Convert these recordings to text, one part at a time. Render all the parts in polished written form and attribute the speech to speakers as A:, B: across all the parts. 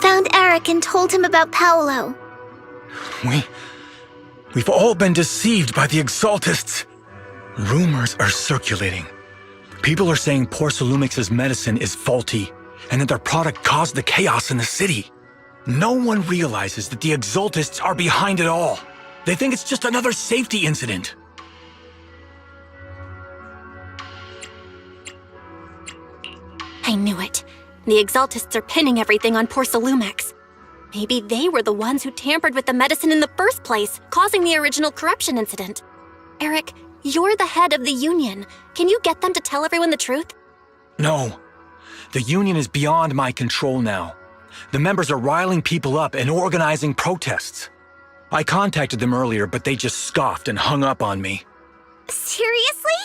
A: found Eric and told him about Paolo.
B: We've all been deceived by the Exaltists. Rumors are circulating. People are saying Porcelumix's medicine is faulty, and that their product caused the chaos in the city. No one realizes that the Exaltists are behind it all. They think it's just another safety incident.
C: I knew it. The Exaltists are pinning everything on Porcelumix. Maybe they were the ones who tampered with the medicine in the first place, causing the original corruption incident. Eric, you're the head of the Union. Can you get them to tell everyone the truth?
B: No. The Union is beyond my control now. The members are riling people up and organizing protests. I contacted them earlier, but they just scoffed and hung up on me.
A: Seriously?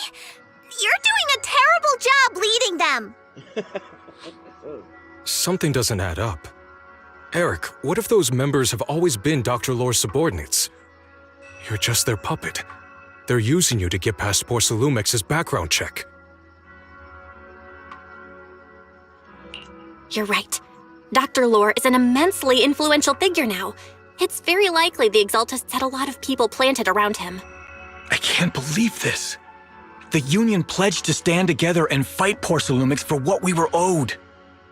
A: You're doing a terrible job leading them.
D: Something doesn't add up. Eric, what if those members have always been Dr. Lore's subordinates? You're just their puppet. They're using you to get past Porcelumix's background check.
C: You're right. Dr. Lore is an immensely influential figure now. It's very likely the Exaltists had a lot of people planted around him.
B: I can't believe this. The Union pledged to stand together and fight Porcelumix for what we were owed.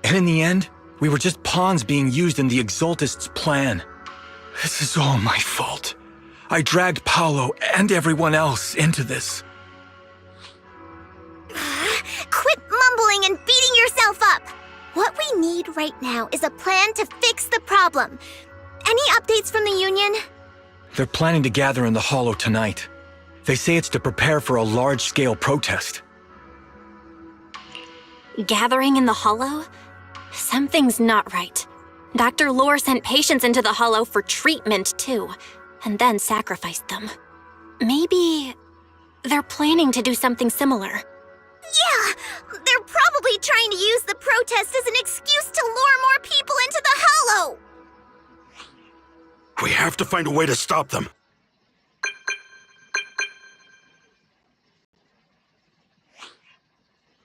B: And in the end, we were just pawns being used in the Exaltists' plan. This is all my fault. I dragged Paolo and everyone else into this.
A: Quit mumbling and beating yourself up. What we need right now is a plan to fix the problem. Any updates from the Union?
B: They're planning to gather in the Hollow tonight. They say it's to prepare for a large-scale protest.
C: Gathering in the Hollow? Something's not right. Dr. Lore sent patients into the Hollow for treatment, too, and then sacrificed them. Maybe they're planning to do something similar.
A: Yeah, they're probably trying to use the protest as an excuse to lure more people into the Hollow.
E: We have to find a way to stop them.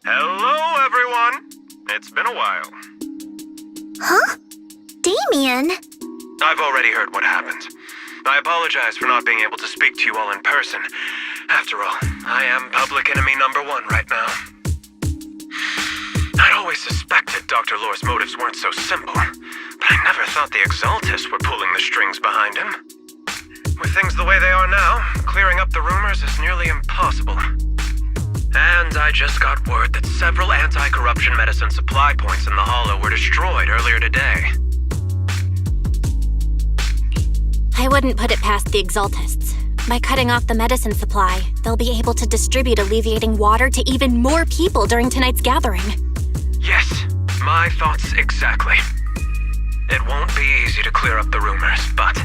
F: Hello, everyone. It's been a while.
A: Huh? Damien?
F: I've already heard what happened. I apologize for not being able to speak to you all in person. After all, I am public enemy number one right now. I'd always suspected Dr. Lore's motives weren't so simple, but I never thought the Exaltists were pulling the strings behind him. With things the way they are now, clearing up the rumors is nearly impossible. And I just got word that several anti-corruption medicine supply points in the Hollow were destroyed earlier today.
C: I wouldn't put it past the Exaltists. By cutting off the medicine supply, they'll be able to distribute alleviating water to even more people during tonight's gathering.
F: Yes, my thoughts exactly. It won't be easy to clear up the rumors, but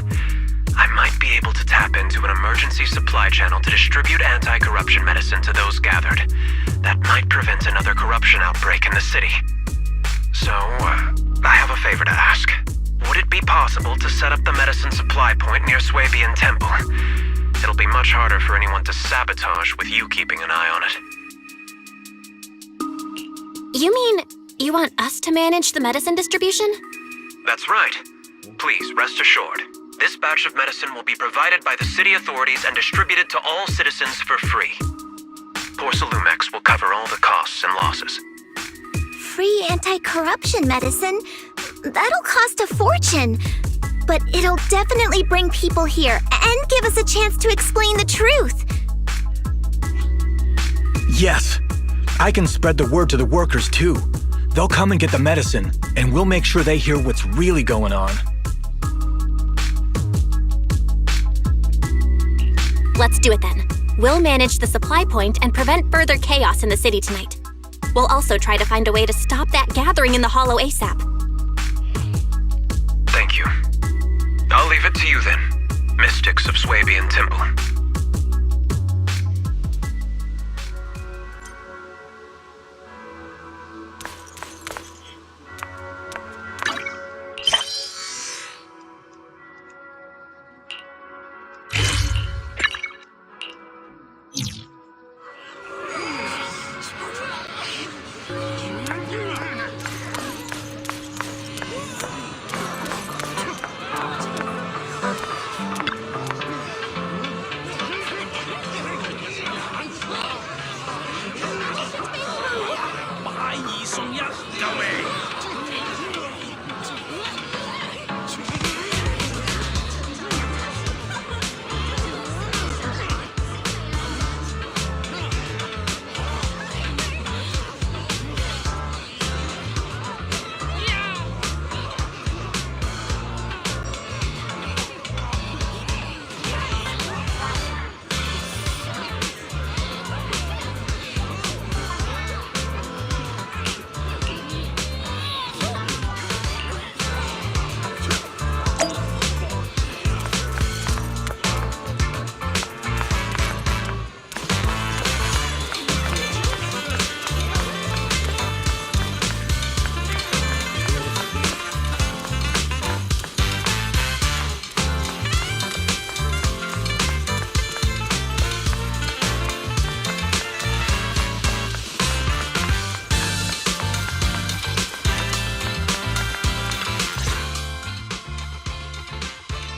F: I might be able to tap into an emergency supply channel to distribute anti-corruption medicine to those gathered. That might prevent another corruption outbreak in the city. So, I have a favor to ask. Would it be possible to set up the medicine supply point near Swabian Temple? It'll be much harder for anyone to sabotage with you keeping an eye on it.
C: You mean you want us to manage the medicine distribution?
F: That's right. Please, rest assured. This batch of medicine will be provided by the city authorities and distributed to all citizens for free. Porcelumix will cover all the costs and losses.
A: Free anti-corruption medicine? That'll cost a fortune. But it'll definitely bring people here and give us a chance to explain the truth.
B: Yes. I can spread the word to the workers, too. They'll come and get the medicine, and we'll make sure they hear what's really going on.
C: Let's do it then. We'll manage the supply point and prevent further chaos in the city tonight. We'll also try to find a way to stop that gathering in the Hollow ASAP.
F: Thank you. I'll leave it to you then, Mystics of Swabian Temple.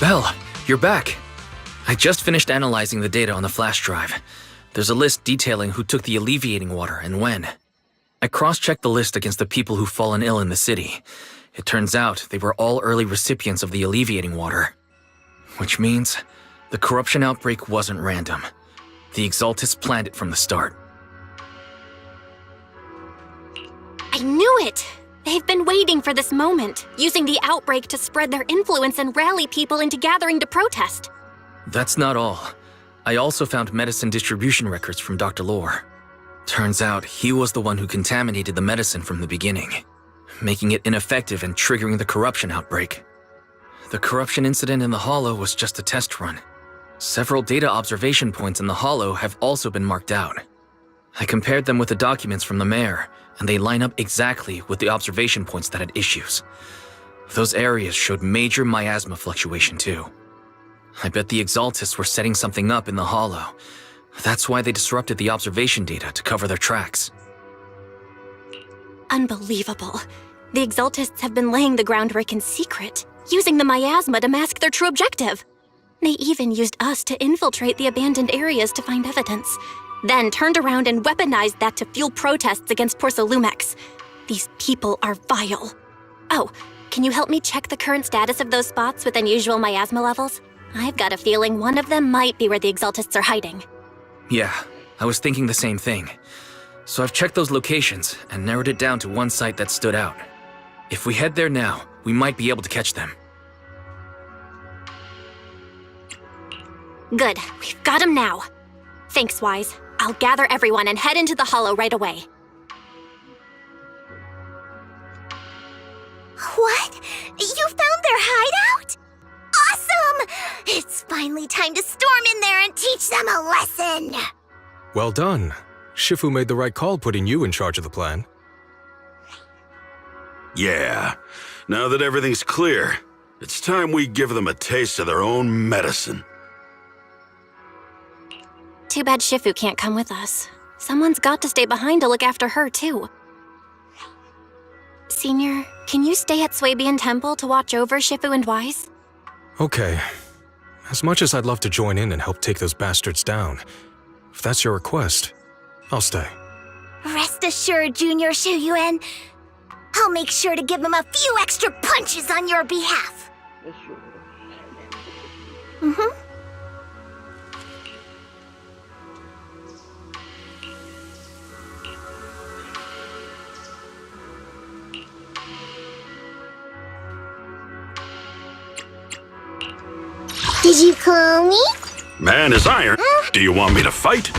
G: Belle, you're back. I just finished analyzing the data on the flash drive. There's a list detailing who took the alleviating water and when. I cross-checked the list against the people who've fallen ill in the city. It turns out they were all early recipients of the alleviating water. Which means the corruption outbreak wasn't random. The Exaltists planned it from the start.
C: I knew it! They've been waiting for this moment, using the outbreak to spread their influence and rally people into gathering to protest.
G: That's not all. I also found medicine distribution records from Dr. Lore. Turns out he was the one who contaminated the medicine from the beginning, making it ineffective and triggering the corruption outbreak. The corruption incident in the Hollow was just a test run. Several data observation points in the Hollow have also been marked out. I compared them with the documents from the mayor, and they line up exactly with the observation points that had issues. Those areas showed major miasma fluctuation too. I bet the Exaltists were setting something up in the Hollow. That's why they disrupted the observation data to cover their tracks.
C: Unbelievable. The Exaltists have been laying the groundwork in secret, using the miasma to mask their true objective. They even used us to infiltrate the abandoned areas to find evidence, then turned around and weaponized that to fuel protests against Porsalumex. These people are vile. Oh, can you help me check the current status of those spots with unusual miasma levels? I've got a feeling one of them might be where the Exaltists are hiding.
G: Yeah, I was thinking the same thing. So I've checked those locations and narrowed it down to one site that stood out. If we head there now, we might be able to catch them.
C: Good, we've got him now. Thanks, Wise. I'll gather everyone and head into the Hollow right away.
A: What? You found their hideout? Awesome! It's finally time to storm in there and teach them a lesson!
D: Well done. Shifu made the right call putting you in charge of the plan.
E: Yeah. Now that everything's clear, it's time we give them a taste of their own medicine.
C: Too bad Shifu can't come with us. Someone's got to stay behind to look after her, too. Senior, can you stay at Swabian Temple to watch over Shifu and Wise?
D: Okay. As much as I'd love to join in and help take those bastards down, if that's your request, I'll stay.
A: Rest assured, Junior Shuyuan, I'll make sure to give him a few extra punches on your behalf. Did you call me?
E: Man is iron. Do you want me to fight?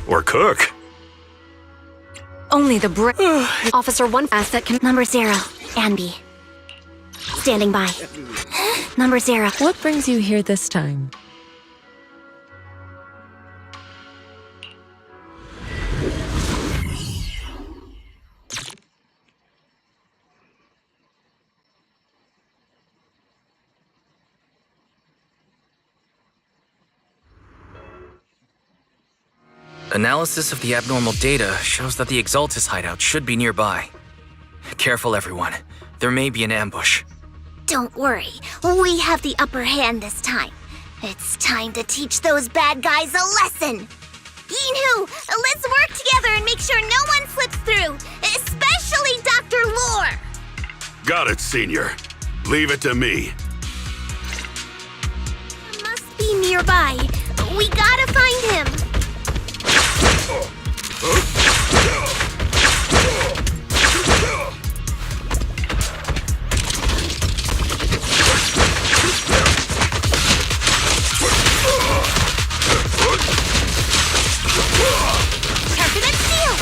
E: Or cook?
H: Only the
C: Officer 1 asset can—
A: Number 0, Anby. Standing by. Number 0.
H: What brings you here this time?
G: Analysis of the abnormal data shows that the Exaltis hideout should be nearby. Careful, everyone. There may be an ambush.
A: Don't worry, we have the upper hand this time. It's time to teach those bad guys a lesson. Yinhu, let's work together and make sure no one slips through, especially Dr. Lore.
E: Got it, Senior. Leave it to me.
A: Must be nearby. We gotta find him. Turbulent steel.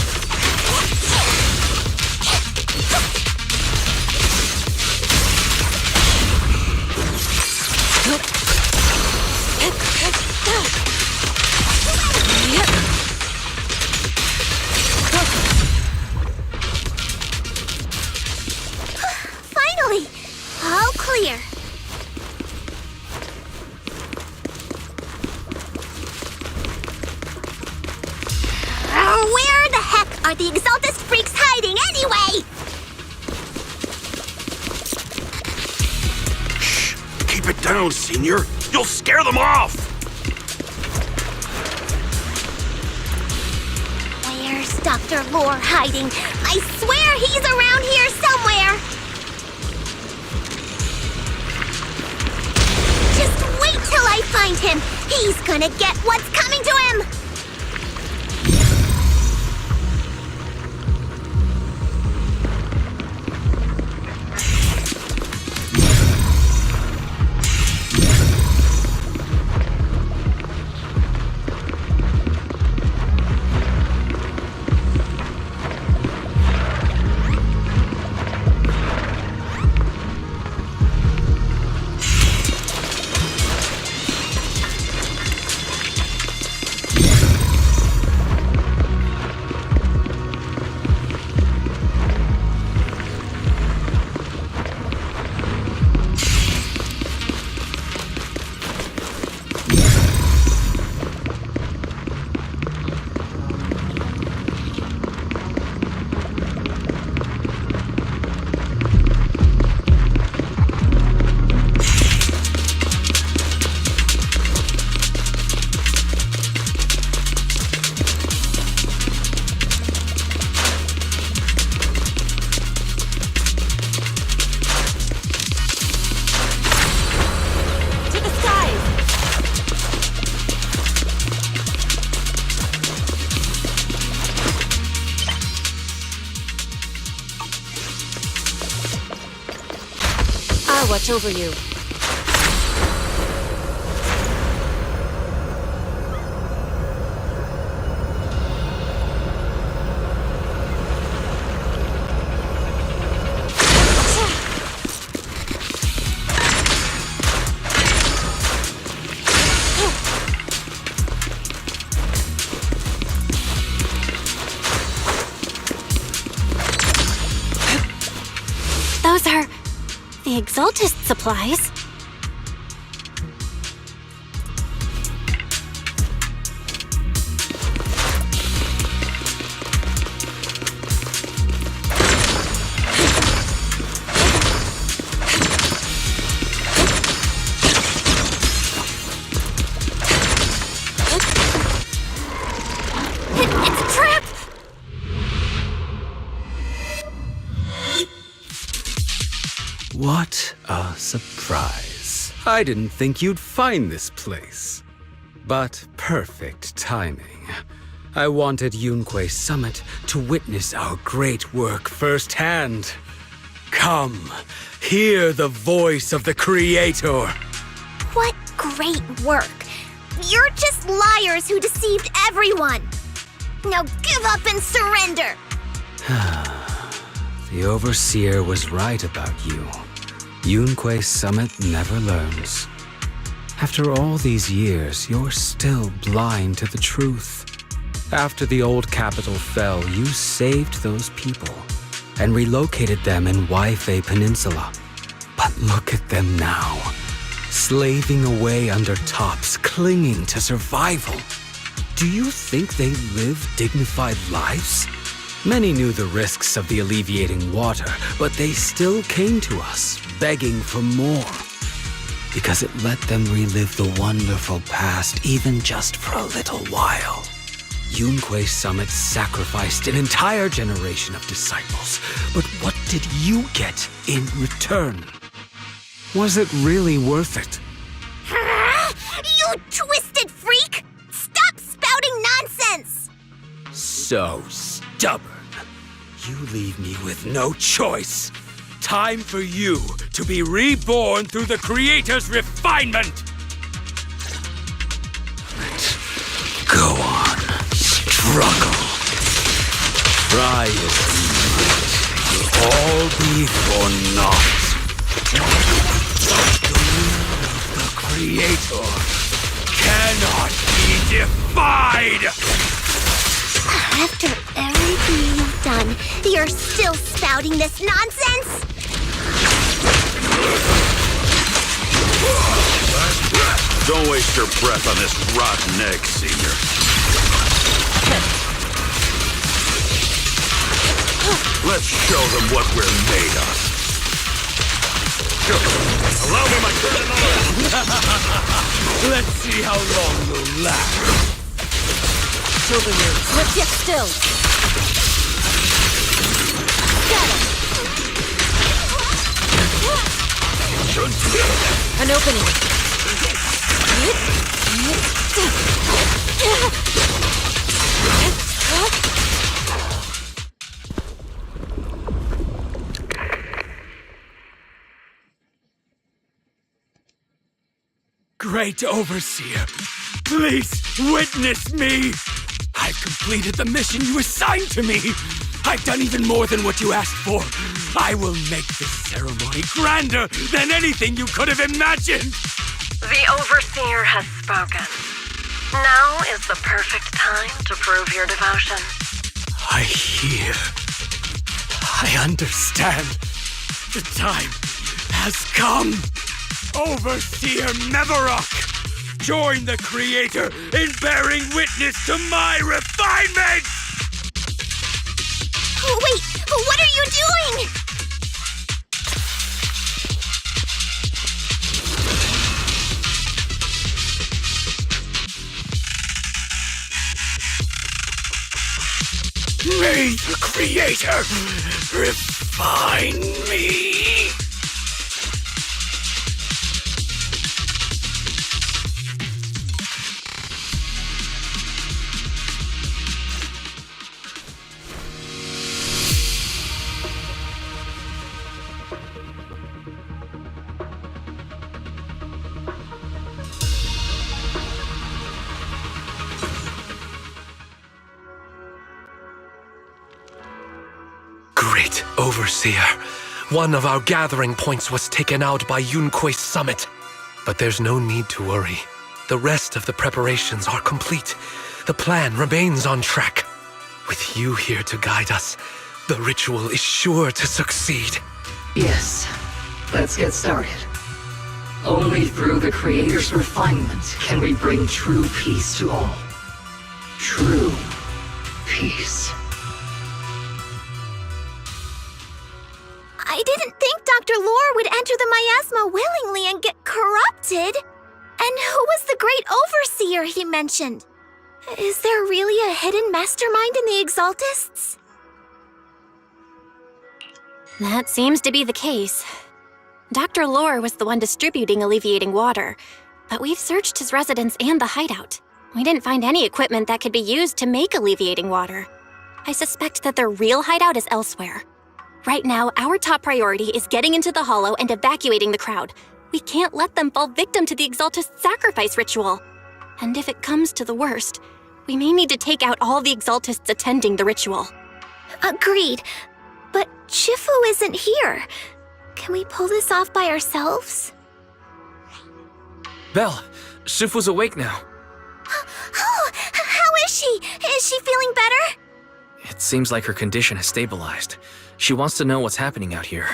A: Finally! All clear. Where the heck are the Exaltist freaks hiding anyway?
E: Shh! Keep it down, Senior. You'll scare them off.
A: Where's Dr. Lore hiding? I swear he's around here somewhere! Just wait till I find him! He's gonna get what's coming to him!
H: I'll watch over you.
C: Those are the Exaltist supplies. It's a trap!
I: What a surprise. I didn't think you'd find this place. But perfect timing. I wanted Yunque Summit to witness our great work firsthand. Come, hear the voice of the Creator.
A: What great work! You're just liars who deceived everyone! Now give up and surrender!
I: The Overseer was right about you. Yunque Summit never learns. After all these years, you're still blind to the truth. After the old capital fell, you saved those people and relocated them in Waifei Peninsula. But look at them now, slaving away under tops, clinging to survival. Do you think they live dignified lives? Many knew the risks of the alleviating water, but they still came to us, begging for more. Because it let them relive the wonderful past, even just for a little while. Yunque Summit sacrificed an entire generation of disciples, but what did you get in return? Was it really worth it?
A: You twisted freak! Stop spouting nonsense!
I: So stubborn. You leave me with no choice. Time for you to be reborn through the Creator's refinement! Go on, struggle. Try as you might, it'll all be for naught. The will of the Creator cannot be defied!
A: After everything you've done, you're still spouting this nonsense?
E: Don't waste your breath on this rotten egg, Senior. Let's show them what we're made of.
B: Allow me my turn. Let's see how long you'll last.
H: Over you. Yet still. Got it. An opening.
B: Great Overseer, please witness me! I've completed the mission you assigned to me! I've done even more than what you asked for! I will make this ceremony grander than anything you could have imagined!
J: The Overseer has spoken. Now is the perfect time to prove your devotion.
B: I hear. I understand. The time has come. Overseer Mevarok, join the Creator in bearing witness to my refinement!
A: Wait, what are you doing?
B: May the Creator refine me!
F: Great Overseer, one of our gathering points was taken out by Yunque's summit. But there's no need to worry. The rest of the preparations are complete. The plan remains on track. With you here to guide us, the ritual is sure to succeed.
K: Yes, let's get started. Only through the Creator's refinement can we bring true peace to all. True peace.
A: I didn't think Dr. Lore would enter the miasma willingly and get corrupted. And who was the great overseer he mentioned? Is there really a hidden mastermind in the Exaltists?
C: That seems to be the case. Dr. Lore was the one distributing alleviating water, but we've searched his residence and the hideout. We didn't find any equipment that could be used to make alleviating water. I suspect that their real hideout is elsewhere. Right now, our top priority is getting into the Hollow and evacuating the crowd. We can't let them fall victim to the Exaltist sacrifice ritual. And if it comes to the worst, we may need to take out all the Exaltists attending the ritual.
A: Agreed. But Shifu isn't here. Can we pull this off by ourselves?
G: Belle, Shifu's awake now.
A: Oh, how is she? Is she feeling better?
G: It seems like her condition has stabilized. She wants to know what's happening out here.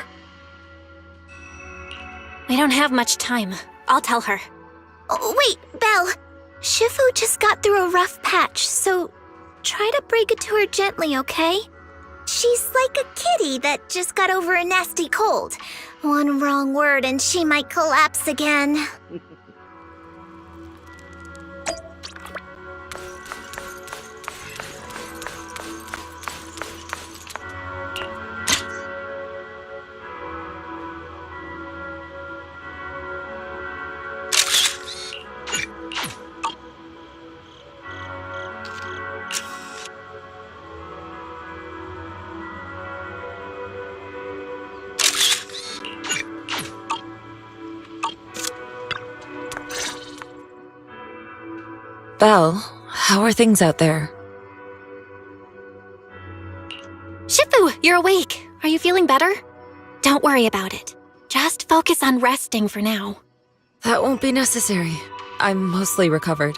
C: We don't have much time. I'll tell her.
A: Oh, wait, Belle. Shifu just got through a rough patch, so try to break it to her gently, okay? She's like a kitty that just got over a nasty cold. One wrong word and she might collapse again.
H: Belle, how are things out there?
C: Shifu, you're awake. Are you feeling better? Don't worry about it. Just focus on resting for now.
H: That won't be necessary. I'm mostly recovered.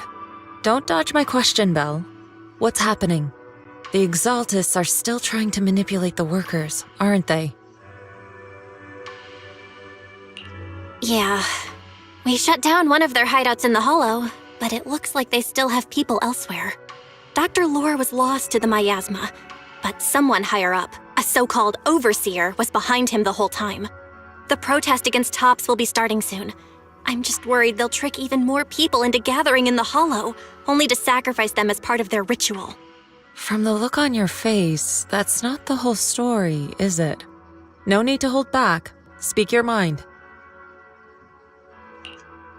H: Don't dodge my question, Belle. What's happening? The Exaltists are still trying to manipulate the workers, aren't they?
C: Yeah. We shut down one of their hideouts in the Hollow, but it looks like they still have people elsewhere. Dr. Lore was lost to the miasma, but someone higher up, a so-called overseer, was behind him the whole time. The protest against Tops will be starting soon. I'm just worried they'll trick even more people into gathering in the Hollow, only to sacrifice them as part of their ritual.
H: From the look on your face, that's not the whole story, is it? No need to hold back. Speak your mind.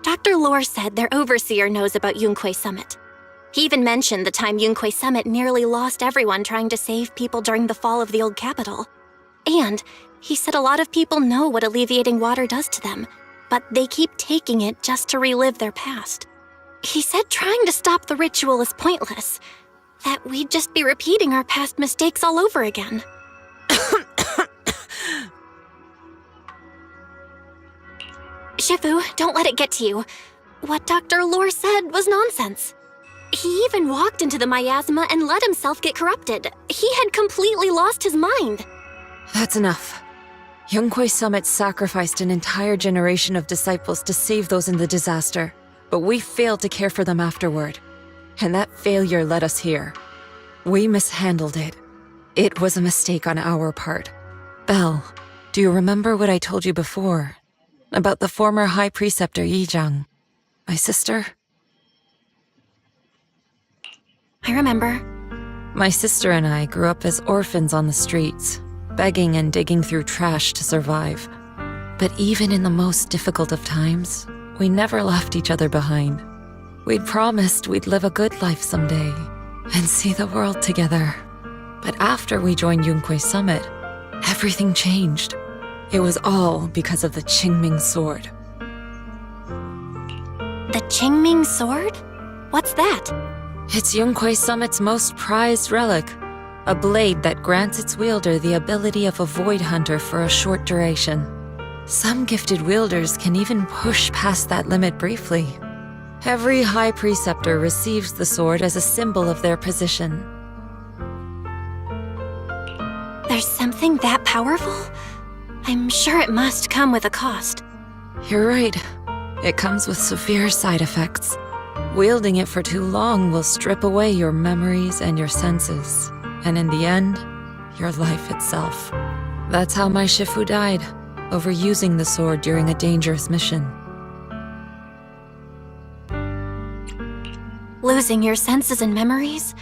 C: Dr. Lore said their overseer knows about Yunque Summit. He even mentioned the time Yunque Summit nearly lost everyone trying to save people during the fall of the old capital. And he said a lot of people know what alleviating water does to them, but they keep taking it just to relive their past. He said trying to stop the ritual is pointless, that we'd just be repeating our past mistakes all over again. Shifu, don't let it get to you. What Dr. Lore said was nonsense. He even walked into the miasma and let himself get corrupted. He had completely lost his mind.
H: That's enough. Yunque Summit sacrificed an entire generation of disciples to save those in the disaster, but we failed to care for them afterward. And that failure led us here. We mishandled it. It was a mistake on our part. Belle, do you remember what I told you before? About the former High Preceptor Yijang, my sister?
C: I remember.
H: My sister and I grew up as orphans on the streets, begging and digging through trash to survive. But even in the most difficult of times, we never left each other behind. We'd promised we'd live a good life someday and see the world together. But after we joined Yunque Summit, everything changed. It was all because of the Qingming Sword.
C: The Qingming Sword? What's that?
H: It's Yunque Summit's most prized relic, a blade that grants its wielder the ability of a void hunter for a short duration. Some gifted wielders can even push past that limit briefly. Every High Preceptor receives the sword as a symbol of their position.
C: There's something that powerful? I'm sure it must come with a cost.
H: You're right. It comes with severe side effects. Wielding it for too long will strip away your memories and your senses, and in the end, your life itself. That's how my Shifu died, overusing the sword during a dangerous mission.
C: Losing your senses and memories?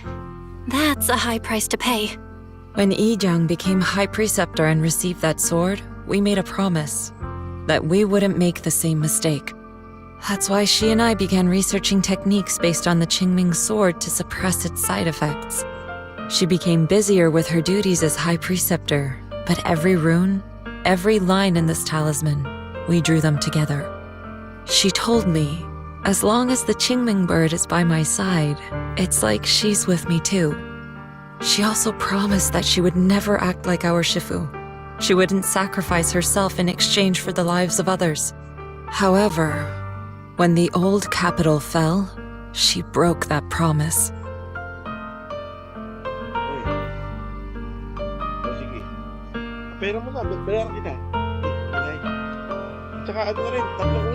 C: That's a high price to pay.
H: When Yijang became High Preceptor and received that sword, we made a promise that we wouldn't make the same mistake. That's why she and I began researching techniques based on the Qingming Sword to suppress its side effects. She became busier with her duties as High Preceptor, but every rune, every line in this talisman, we drew them together. She told me, as long as the Qingming bird is by my side, it's like she's with me too. She also promised that she would never act like our Shifu. She wouldn't sacrifice herself in exchange for the lives of others. However, when the old capital fell, she broke that promise.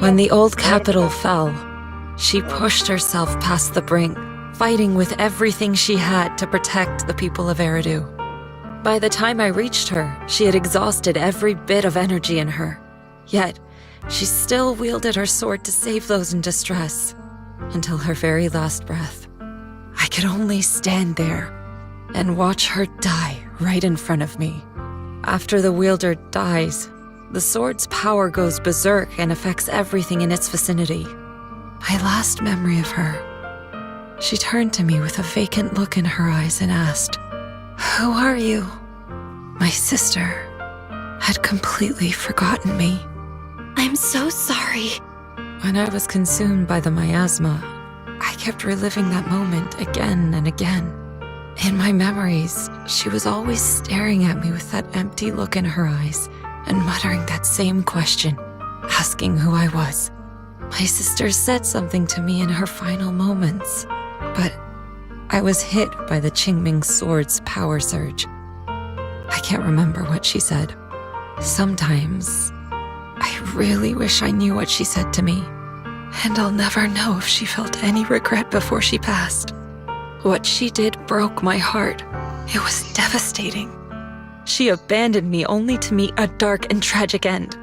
H: When the old capital fell, she pushed herself past the brink, fighting with everything she had to protect the people of Eridu. By the time I reached her, she had exhausted every bit of energy in her. Yet, she still wielded her sword to save those in distress, until her very last breath. I could only stand there and watch her die right in front of me. After the wielder dies, the sword's power goes berserk and affects everything in its vicinity. My last memory of her, she turned to me with a vacant look in her eyes and asked, "Who are you?" My sister had completely forgotten me.
C: I'm so sorry.
H: When I was consumed by the miasma, I kept reliving that moment again and again. In my memories, she was always staring at me with that empty look in her eyes and muttering that same question, asking who I was. My sister said something to me in her final moments, but I was hit by the Qingming Sword's power surge. I can't remember what she said. Sometimes, I really wish I knew what she said to me, and I'll never know if she felt any regret before she passed. What she did broke my heart. It was devastating. She abandoned me only to meet a dark and tragic end.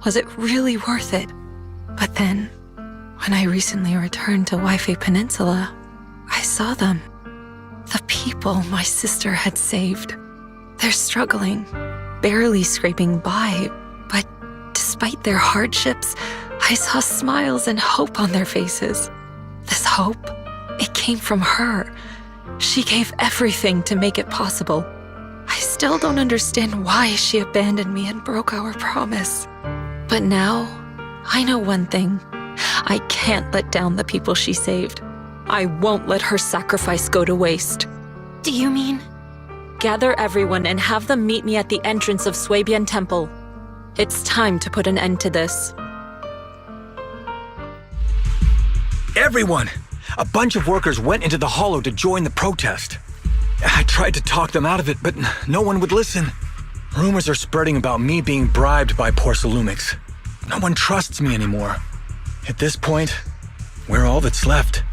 H: Was it really worth it? But then, when I recently returned to Waifei Peninsula, I saw them. The people my sister had saved. They're struggling, barely scraping by, but despite their hardships, I saw smiles and hope on their faces. This hope, it came from her. She gave everything to make it possible. I still don't understand why she abandoned me and broke our promise. But now, I know one thing. I can't let down the people she saved. I won't let her sacrifice go to waste.
C: Do you mean?
H: Gather everyone and have them meet me at the entrance of Swabian Temple. It's time to put an end to this.
B: Everyone! A bunch of workers went into the hollow to join the protest. I tried to talk them out of it, but no one would listen. Rumors are spreading about me being bribed by Porsalumix. No one trusts me anymore. At this point, we're all that's left.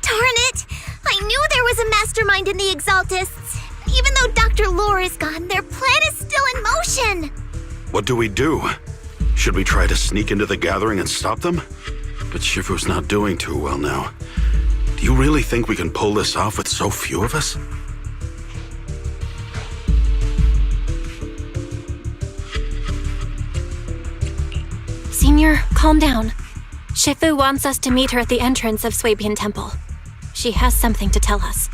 A: Darn it! I knew there was a mastermind in the Exaltists. Even though Dr. Lore is gone, their plan is still in motion.
E: What do we do? Should we try to sneak into the gathering and stop them? But Shifu's not doing too well now. Do you really think we can pull this off with so few of us?
C: Senior, calm down. Shifu wants us to meet her at the entrance of Swabian Temple. She has something to tell us.